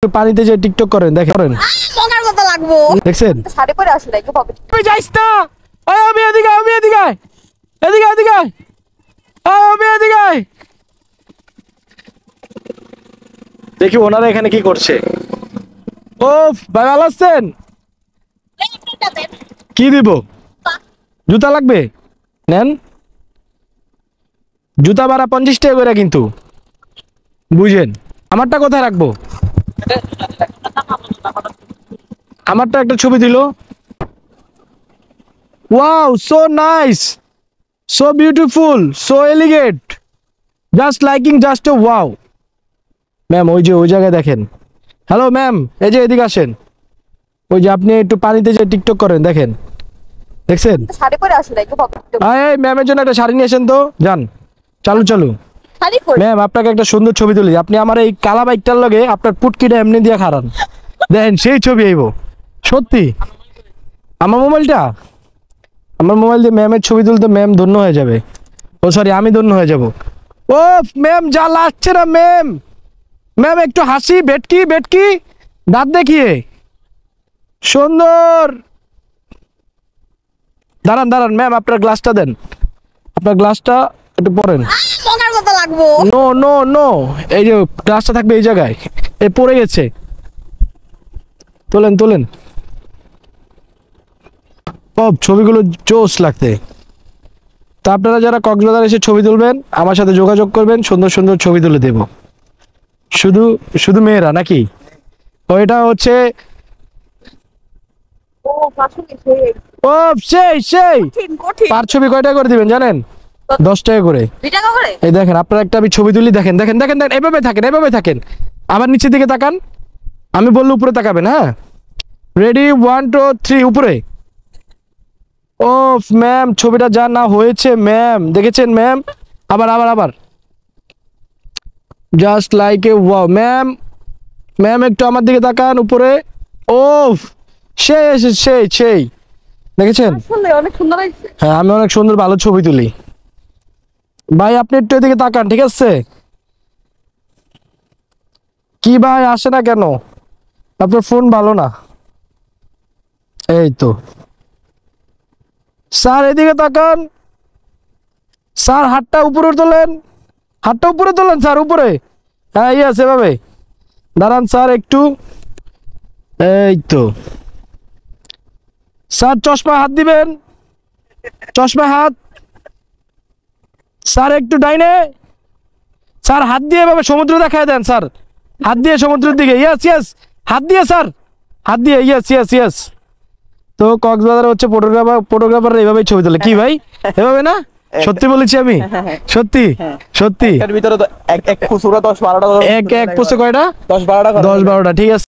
পানিতে যে টিকটক করেন দেখেন মজার মতো লাগবো দেখছেন শাড়ি পরে আসলে একটু হবে তুই যাইস না ওই আমি এদিকে এদিকে এদিকে আমি এদিকে দেখি ওনারা এখানে কি করছে ও ভাই ভালো আছেন কি দিব জুতা লাগবে নেন জুতা ভাড়া 50 টাকা করে কিন্তু বুঝেন আমারটা কোথায় রাখবো আমারটা একটা ছবি দিল wow so nice so beautiful so elegant just liking just a wow ma'am ওই যে ওই জায়গায় দেখেন হ্যালো ম্যাম এই যে এদিকে আসেন ওই যে আপনি একটু পানিতে যে টিকটক করেন দেখেন দেখছেন শাড়ি পরে আসলে একটু হবে এই ম্যামের জন্য একটা শাড়ি নিয়ে আসেন তো যান চালু শাড়ি পরে ম্যাম আপনাকে একটা সুন্দর ছবি তুলি আপনি আমার এই কালা বাইকটার লগে আপনার পুটকিটা এমনি দিয়ে খারান দেখেন সেই ছবি আইব সত্যি আমার মোবাইল দিয়ে ম্যামের ছবি তুলতে ম্যাম ধন্য হয়ে যাবে ও সরি আমি ধন্য হয়ে যাব ও ম্যাম যা লাগছে না ম্যাম একটু হাসি বেটকি দাঁত দেখিয়ে সুন্দর দাঁড়ান ম্যাম আপনার গ্লাসটা দেন আপনার গ্লাসটা একটু পরেন মজার মতো লাগবো নো এই যে গ্লাসটা থাকবে এই জায়গায় এই পড়ে গেছে তোলেন ছবিগুলো জোস লাগতে তা আপনারা যারা কক্সবাজার এসে ছবি তুলবেন আমার সাথে যোগাযোগ করবেন সুন্দর সুন্দর ছবি তুলে দেব শুধু মেয়েরা নাকি ও এটা হচ্ছে ও আসলে সেই কঠিন পার ছবি কয়টা করে দিবেন জানেন 10 টাকা করে 2 টাকা করে এই দেখেন আপনার একটা আমি ছবি তুলি দেখেন এভাবে থাকেন আবার নিচের দিকে তাকান আমি বললে উপরে তাকাবেন হ্যাঁ রেডি 1 2 3 উপরে ও ম্যাম ছবিটা যা না হয়েছে ম্যাম দেখেছেন ম্যাম আবার just like a wow ma'am একটু আমার দিকে তাকান উপরে ও সেই দেখেছেন আসলে অনেক সুন্দর লাগছে হ্যাঁ আমি অনেক সুন্দর ভালো ছবি তুলি ভাই আপনি একটু এদিকে তাকান ঠিক আছে কি ভাই আসে না কেন আপনার ফোন ভালো না এই তো স্যার এদিকে তাকান স্যার হাতটা উপরে তোলেন স্যার উপরে হ্যাঁ ইয়েস এভাবে দাঁড়ান স্যার একটু এই তো স্যার চশমা হাত দিবেন হাত স্যার একটু ডাইনে স্যার হাত দিয়ে এভাবে সমুদ্র দেখায় দেন স্যার হাত দিয়ে সমুদ্রের দিকে ইয়েস হাত দিয়ে স্যার হাত দিয়ে ইয়েস তো কক্সবাজার হচ্ছে ফটোগ্রাফার এইভাবেই ছবি তোলে কি ভাই এভাবে না সত্যি বলেছি আমি সত্যি এর ভিতরে তো এক ফুসুরা 10 12টা এক পোস্টে কয়টা 10 12টা 10 12টা ঠিক আছে